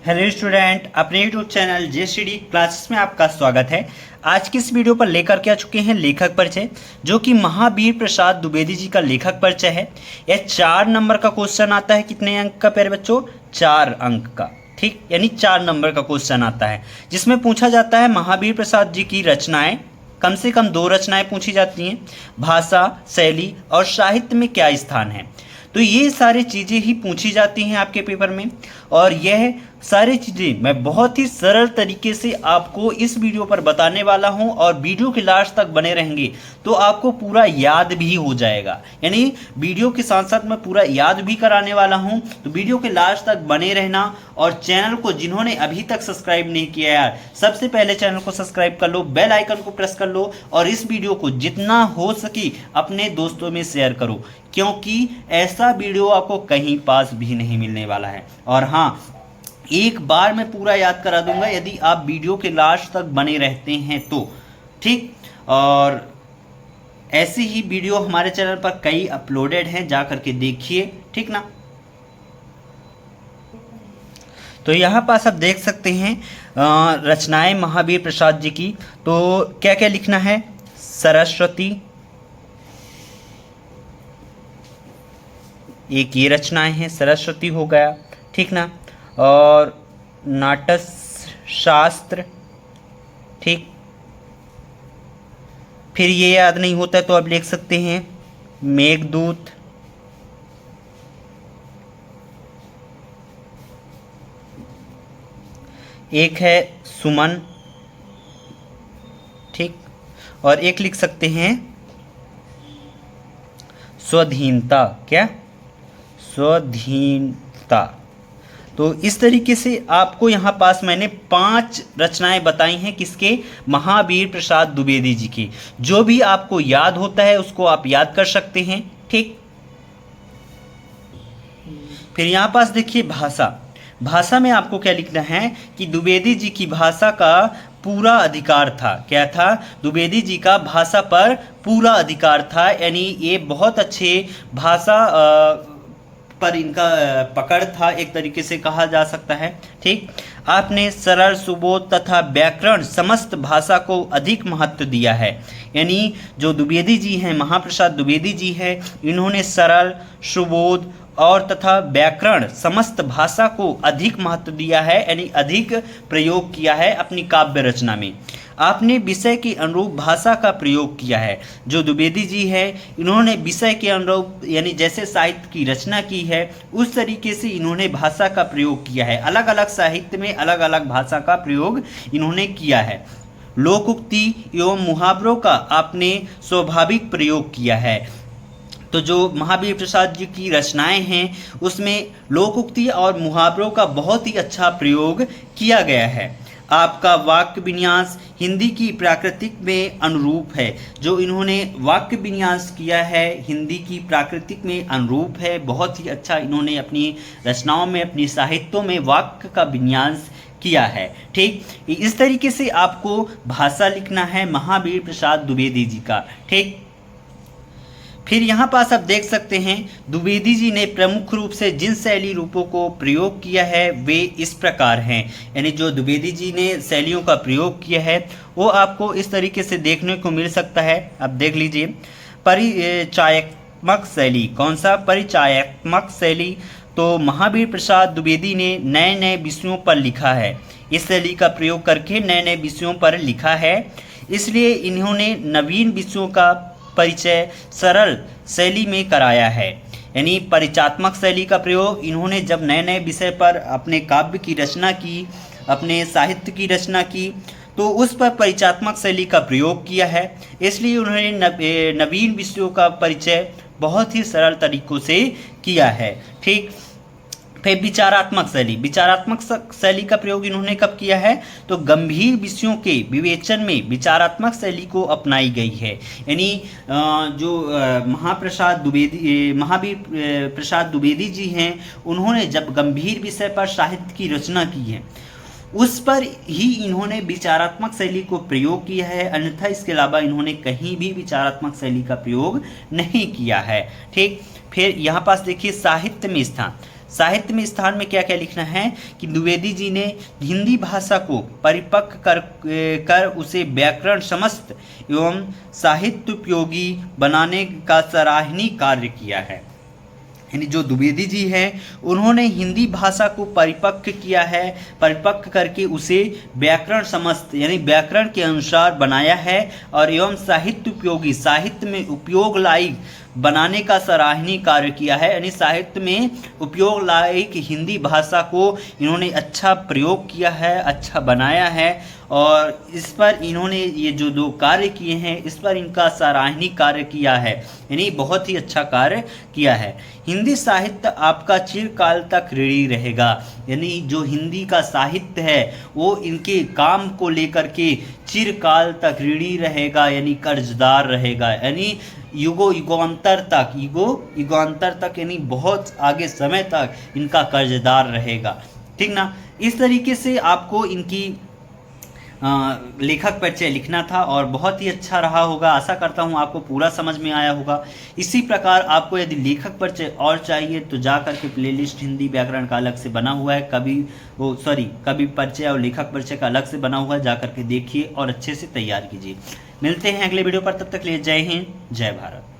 Hello student, अपने YouTube channel जेसीडी classes में आपका स्वागत है। आज की इस वीडियो पर लेकर के आ चुके हैं लेखक परिचय, जो कि महावीर प्रसाद द्विवेदी जी का लेखक परिचय है। यह 4 नंबर का क्वेश्चन आता है। कितने अंक का प्यारे बच्चों? 4 अंक का। ठीक, यानी 4 नंबर का क्वेश्चन आता है, जिसमें पूछा जाता है महावीर प्रसाद जी की रचनाएं। कम से कम 2 रचनाएं पूछी जाती हैं। भाषा, शैली और साहित्य में क्या स्थान है। तो ये सारी चीज़ें ही पूछी जाती हैं आपके पेपर में, और यह सारी चीज़ें मैं बहुत ही सरल तरीके से आपको इस वीडियो पर बताने वाला हूं, और वीडियो के लास्ट तक बने रहेंगे तो आपको पूरा याद भी हो जाएगा। यानी वीडियो के साथ साथ मैं पूरा याद भी कराने वाला हूं, तो वीडियो के लास्ट तक बने रहना। और चैनल को जिन्होंने अभी तक सब्सक्राइब नहीं किया यार, सबसे पहले चैनल को सब्सक्राइब कर लो, बेल आइकन को प्रेस कर लो, और इस वीडियो को जितना हो सके अपने दोस्तों में शेयर करो, क्योंकि ऐसा वीडियो आपको कहीं पास भी नहीं मिलने वाला है। और हाँ, एक बार मैं पूरा याद करा दूंगा यदि आप वीडियो के लास्ट तक बने रहते हैं तो। ठीक, और ऐसी ही वीडियो हमारे चैनल पर कई अपलोडेड हैं, जा करके देखिए। ठीक ना। तो यहाँ पास आप देख सकते हैं रचनाएं महावीर प्रसाद जी की। तो क्या क्या लिखना है? सरस्वती, एक ये रचनाएं हैं, सरस्वती हो गया। ठीक ना। और नाट्य शास्त्र। ठीक, फिर ये याद नहीं होता है तो आप लिख सकते हैं मेघदूत। एक है सुमन। ठीक, और एक लिख सकते हैं स्वाधीनता। क्या? स्वाधीनता। तो इस तरीके से आपको यहाँ पास मैंने 5 रचनाएं बताई हैं। किसके? महावीर प्रसाद द्विवेदी जी की। जो भी आपको याद होता है उसको आप याद कर सकते हैं। ठीक, फिर यहाँ पास देखिए भाषा। भाषा में आपको क्या लिखना है कि द्विवेदी जी की भाषा का पूरा अधिकार था। क्या था? द्विवेदी जी का भाषा पर पूरा अधिकार था, यानी ये बहुत अच्छे भाषा पर इनका पकड़ था, एक तरीके से कहा जा सकता है। ठीक, आपने सरल, सुबोध तथा व्याकरण समस्त भाषा को अधिक महत्व दिया है। यानी जो द्विवेदी जी हैं, महाप्रसाद द्विवेदी जी हैं, इन्होंने सरल, सुबोध और तथा व्याकरण समस्त भाषा को अधिक महत्व दिया है, यानी अधिक प्रयोग किया है अपनी काव्य रचना में। आपने विषय के अनुरूप भाषा का प्रयोग किया है। जो द्विवेदी जी है, इन्होंने विषय के अनुरूप, यानी जैसे साहित्य की रचना की है उस तरीके से इन्होंने भाषा का प्रयोग किया है। अलग अलग साहित्य में अलग अलग भाषा का प्रयोग इन्होंने किया है। लोकोक्ति एवं मुहावरों का आपने स्वाभाविक प्रयोग किया है। तो जो महावीर प्रसाद जी की रचनाएं हैं उसमें लोकोक्ति और मुहावरों का बहुत ही अच्छा प्रयोग किया गया है। आपका वाक्य विन्यास हिंदी की प्राकृतिक में अनुरूप है। जो इन्होंने वाक्य विन्यास किया है हिंदी की प्राकृतिक में अनुरूप है। बहुत ही अच्छा इन्होंने अपनी रचनाओं में, अपनी साहित्यों में वाक्य का विन्यास किया है। ठीक, इस तरीके से आपको भाषा लिखना है महावीर प्रसाद द्विवेदी जी का। ठीक, फिर यहाँ पास आप देख सकते हैं द्विवेदी जी ने प्रमुख रूप से जिन शैली रूपों को प्रयोग किया है वे इस प्रकार हैं। यानी जो द्विवेदी जी ने शैलियों का प्रयोग किया है वो आपको इस तरीके से देखने को मिल सकता है। अब देख लीजिए, परिचयात्मक शैली। कौन सा? परिचयात्मक शैली। तो महावीर प्रसाद द्विवेदी ने नए नए विषयों पर लिखा है। इस शैली का प्रयोग करके नए नए विषयों पर लिखा है, इसलिए इन्होंने नवीन विषयों का परिचय सरल शैली में कराया है। यानी परिचयात्मक शैली का प्रयोग इन्होंने जब नए नए विषय पर अपने काव्य की रचना की, अपने साहित्य की रचना की, तो उस पर परिचयात्मक शैली का प्रयोग किया है। इसलिए उन्होंने नवीन विषयों का परिचय बहुत ही सरल तरीकों से किया है। ठीक, फिर विचारात्मक शैली। विचारात्मक शैली का प्रयोग इन्होंने कब किया है? तो गंभीर विषयों के विवेचन में विचारात्मक शैली को अपनाई गई है। यानी जो महावीर प्रसाद द्विवेदी जी हैं, उन्होंने जब गंभीर विषय पर साहित्य की रचना की है उस पर ही इन्होंने विचारात्मक शैली को प्रयोग किया है, अन्यथा इसके अलावा इन्होंने कहीं भी विचारात्मक शैली का प्रयोग नहीं किया है। ठीक, फिर यहाँ पास देखिए साहित्य में स्थान। साहित्य में स्थान में क्या क्या लिखना है कि द्विवेदी जी ने हिंदी भाषा को परिपक्व कर उसे व्याकरण समस्त एवं साहित्योपयोगी बनाने का सराहनीय कार्य किया है। यानी जो द्विवेदी जी हैं उन्होंने हिंदी भाषा को परिपक्व किया है, परिपक्व करके उसे व्याकरण समस्त यानी व्याकरण के अनुसार बनाया है और एवं साहित्य उपयोगी साहित्य में उपयोग लायक बनाने का सराहनीय कार्य किया है। यानी साहित्य में उपयोग लायक हिंदी भाषा को इन्होंने अच्छा प्रयोग किया है, अच्छा बनाया है और इस पर इन्होंने ये जो दो कार्य किए हैं इस पर इनका सराहनीय कार्य किया है, यानी बहुत ही अच्छा कार्य किया है। हिंदी साहित्य आपका चिरकाल तक ऋणी रहेगा, यानी जो हिंदी का साहित्य है वो इनके काम को लेकर के चिरकाल तक ऋणी रहेगा, यानी कर्जदार रहेगा, यानी युगांतर तक यानी बहुत आगे समय तक इनका कर्जदार रहेगा। ठीक ना, इस तरीके से आपको इनकी लेखक परिचय लिखना था और बहुत ही अच्छा रहा होगा। आशा करता हूँ आपको पूरा समझ में आया होगा। इसी प्रकार आपको यदि लेखक परिचय और चाहिए तो जा करके प्लेलिस्ट हिंदी व्याकरण का अलग से बना हुआ है, कवि परिचय और लेखक परिचय का अलग से बना हुआ है, जा करके देखिए और अच्छे से तैयार कीजिए। मिलते हैं अगले वीडियो पर, तब तक के लिए जय हिंद जय भारत।